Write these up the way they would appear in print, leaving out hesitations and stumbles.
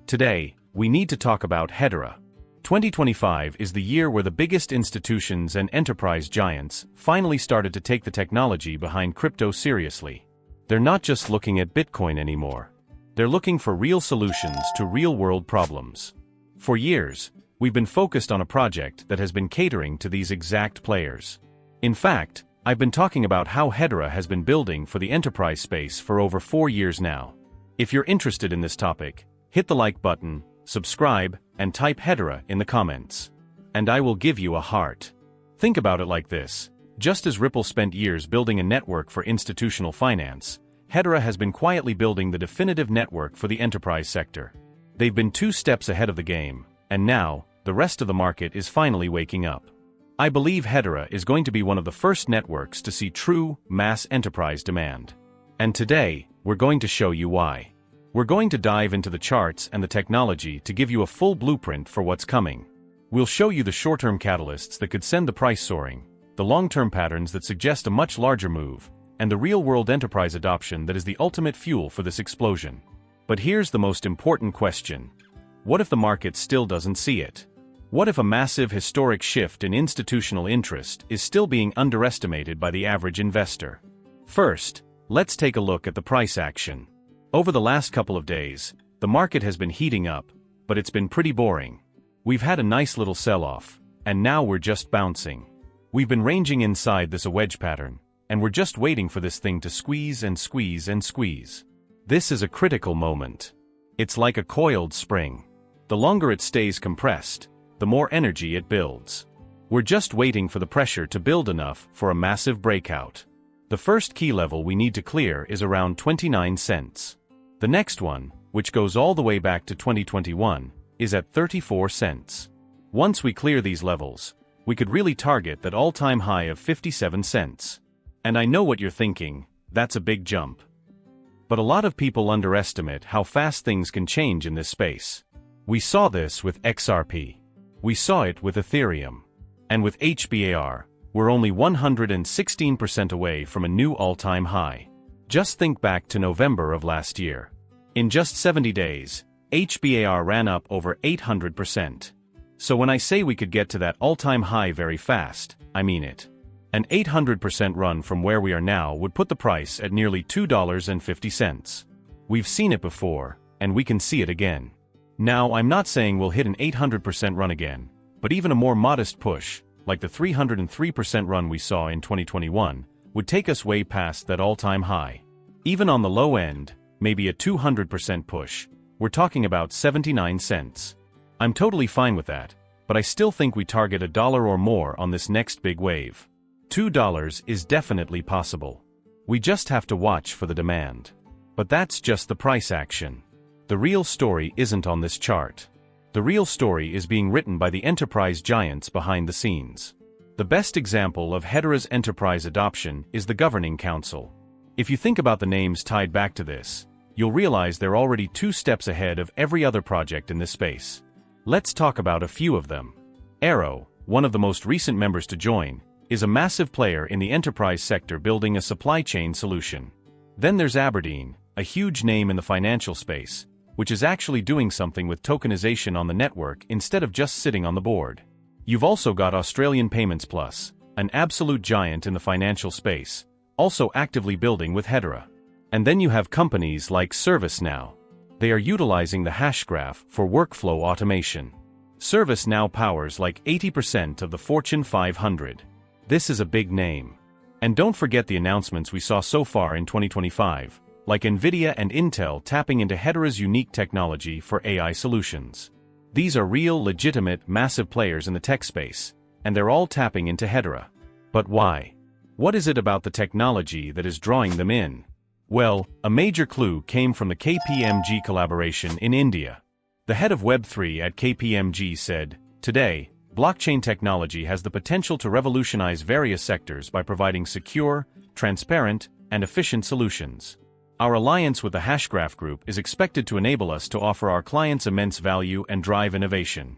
Today, we need to talk about Hedera. 2025 is the year where the biggest institutions and enterprise giants finally started to take the technology behind crypto seriously. They're not just looking at Bitcoin anymore. They're looking for real solutions to real-world problems. For years, we've been focused on a project that has been catering to these exact players. In fact, I've been talking about how Hedera has been building for the enterprise space for over 4 years now. If you're interested in this topic, hit the like button, subscribe, and type Hedera in the comments. And I will give you a heart. Think about it like this. Just as Ripple spent years building a network for institutional finance, Hedera has been quietly building the definitive network for the enterprise sector. They've been 2 steps ahead of the game, and now, the rest of the market is finally waking up. I believe Hedera is going to be one of the first networks to see true, mass enterprise demand. And today, we're going to show you why. We're going to dive into the charts and the technology to give you a full blueprint for what's coming. We'll show you the short-term catalysts that could send the price soaring, the long-term patterns that suggest a much larger move, and the real-world enterprise adoption that is the ultimate fuel for this explosion. But here's the most important question. What if the market still doesn't see it? What if a massive historic shift in institutional interest is still being underestimated by the average investor? First, let's take a look at the price action. Over the last couple of days, the market has been heating up, but it's been pretty boring. We've had a nice little sell-off, and now we're just bouncing. We've been ranging inside this wedge pattern, and we're just waiting for this thing to squeeze and squeeze and squeeze. This is a critical moment. It's like a coiled spring. The longer it stays compressed, the more energy it builds. We're just waiting for the pressure to build enough for a massive breakout. The first key level we need to clear is around 29 cents. The next one, which goes all the way back to 2021, is at 34 cents. Once we clear these levels, we could really target that all-time high of 57 cents. And I know what you're thinking, that's a big jump. But a lot of people underestimate how fast things can change in this space. We saw this with XRP. We saw it with Ethereum. And with HBAR, we're only 116% away from a new all-time high. Just think back to November of last year. In just 70 days, HBAR ran up over 800%. So when I say we could get to that all-time high very fast, I mean it. An 800% run from where we are now would put the price at nearly $2.50. We've seen it before, and we can see it again. Now, I'm not saying we'll hit an 800% run again, but even a more modest push, like the 303% run we saw in 2021, would take us way past that all-time high. Even on the low end, maybe a 200% push, we're talking about 79 cents. I'm totally fine with that, but I still think we target $1 or more on this next big wave. $2 is definitely possible. We just have to watch for the demand. But that's just the price action. The real story isn't on this chart. The real story is being written by the enterprise giants behind the scenes. The best example of Hedera's enterprise adoption is the Governing Council. If you think about the names tied back to this, you'll realize they're already 2 steps ahead of every other project in this space. Let's talk about a few of them. Arrow, one of the most recent members to join, is a massive player in the enterprise sector building a supply chain solution. Then there's Aberdeen, a huge name in the financial space, which is actually doing something with tokenization on the network instead of just sitting on the board. You've also got Australian Payments Plus, an absolute giant in the financial space, also actively building with Hedera. And then you have companies like ServiceNow. They are utilizing the Hashgraph for workflow automation. ServiceNow powers like 80% of the Fortune 500. This is a big name. And don't forget the announcements we saw so far in 2025, like NVIDIA and Intel tapping into Hedera's unique technology for AI solutions. These are real, legitimate, massive players in the tech space, and they're all tapping into Hedera. But why? What is it about the technology that is drawing them in? Well, a major clue came from the KPMG collaboration in India. The head of Web3 at KPMG said, "Today, blockchain technology has the potential to revolutionize various sectors by providing secure, transparent, and efficient solutions. Our alliance with the Hashgraph Group is expected to enable us to offer our clients immense value and drive innovation."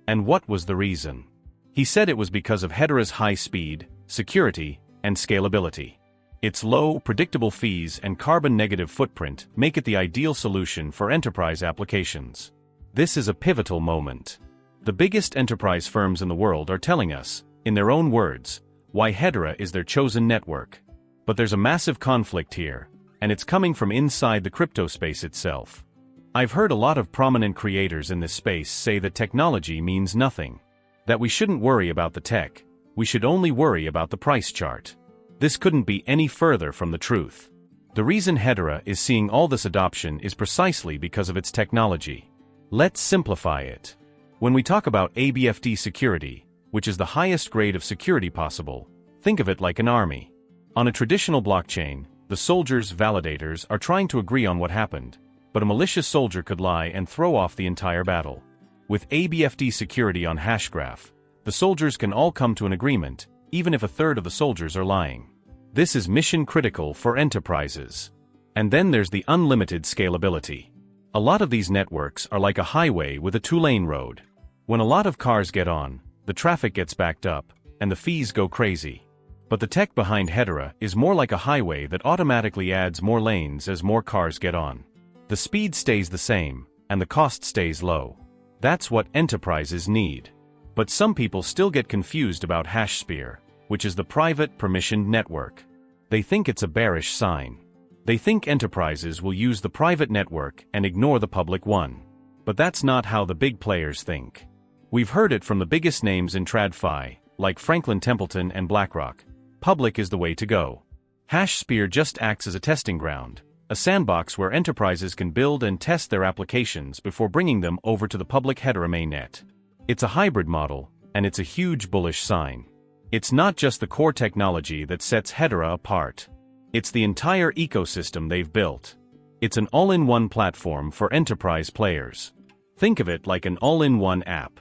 And what was the reason? He said it was because of Hedera's high speed, security, and scalability. Its low, predictable fees and carbon-negative footprint make it the ideal solution for enterprise applications. This is a pivotal moment. The biggest enterprise firms in the world are telling us, in their own words, why Hedera is their chosen network. But there's a massive conflict here, and it's coming from inside the crypto space itself. I've heard a lot of prominent creators in this space say that technology means nothing. That we shouldn't worry about the tech, we should only worry about the price chart. This couldn't be any further from the truth. The reason Hedera is seeing all this adoption is precisely because of its technology. Let's simplify it. When we talk about ABFD security, which is the highest grade of security possible, think of it like an army. On a traditional blockchain, the soldiers' validators are trying to agree on what happened, but a malicious soldier could lie and throw off the entire battle. With ABFD security on Hashgraph, the soldiers can all come to an agreement, even if a third of the soldiers are lying. This is mission critical for enterprises. And then there's the unlimited scalability. A lot of these networks are like a highway with a two-lane road. When a lot of cars get on, the traffic gets backed up, and the fees go crazy. But the tech behind Hedera is more like a highway that automatically adds more lanes as more cars get on. The speed stays the same, and the cost stays low. That's what enterprises need. But some people still get confused about HBAR, which is the private permissioned network. They think it's a bearish sign. They think enterprises will use the private network and ignore the public one. But that's not how the big players think. We've heard it from the biggest names in TradFi, like Franklin Templeton and BlackRock. Public is the way to go. HBAR just acts as a testing ground, a sandbox where enterprises can build and test their applications before bringing them over to the public Hedera mainnet. It's a hybrid model, and it's a huge bullish sign. It's not just the core technology that sets Hedera apart. It's the entire ecosystem they've built. It's an all-in-one platform for enterprise players. Think of it like an all-in-one app.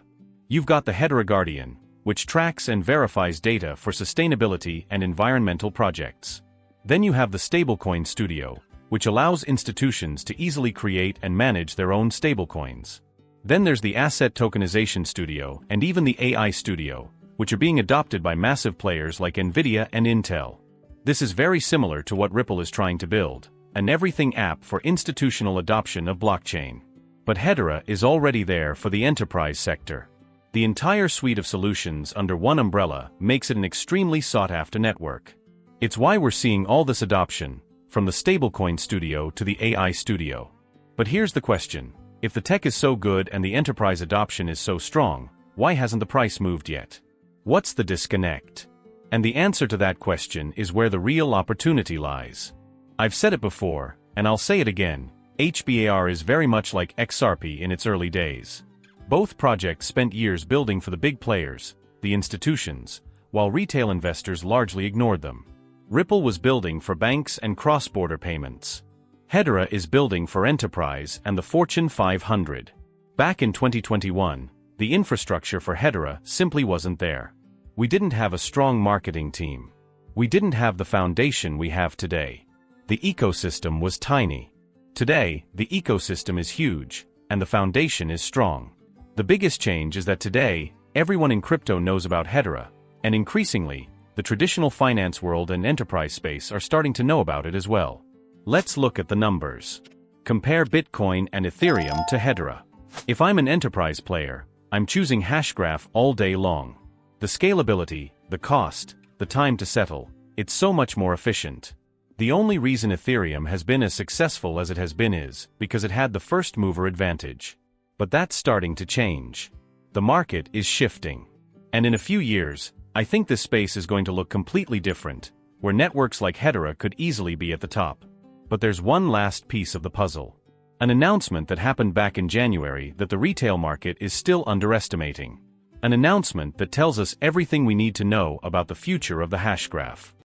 You've got the Hedera Guardian, which tracks and verifies data for sustainability and environmental projects. Then you have the Stablecoin Studio, which allows institutions to easily create and manage their own stablecoins. Then there's the Asset Tokenization Studio and even the AI Studio, which are being adopted by massive players like Nvidia and Intel. This is very similar to what Ripple is trying to build, an everything app for institutional adoption of blockchain. But Hedera is already there for the enterprise sector. The entire suite of solutions under one umbrella makes it an extremely sought-after network. It's why we're seeing all this adoption, from the Stablecoin Studio to the AI Studio. But here's the question. If the tech is so good and the enterprise adoption is so strong, why hasn't the price moved yet? What's the disconnect? And the answer to that question is where the real opportunity lies. I've said it before, and I'll say it again, HBAR is very much like XRP in its early days. Both projects spent years building for the big players, the institutions, while retail investors largely ignored them. Ripple was building for banks and cross-border payments. Hedera is building for enterprise and the Fortune 500. Back in 2021, the infrastructure for Hedera simply wasn't there. We didn't have a strong marketing team. We didn't have the foundation we have today. The ecosystem was tiny. Today, the ecosystem is huge, and the foundation is strong. The biggest change is that today, everyone in crypto knows about Hedera, and increasingly, the traditional finance world and enterprise space are starting to know about it as well. Let's look at the numbers. Compare Bitcoin and Ethereum to Hedera. If I'm an enterprise player, I'm choosing Hashgraph all day long. The scalability, the cost, the time to settle, it's so much more efficient. The only reason Ethereum has been as successful as it has been is because it had the first mover advantage. But that's starting to change. The market is shifting. And in a few years, I think this space is going to look completely different, where networks like Hedera could easily be at the top. But there's one last piece of the puzzle. An announcement that happened back in January that the retail market is still underestimating. An announcement that tells us everything we need to know about the future of the Hashgraph.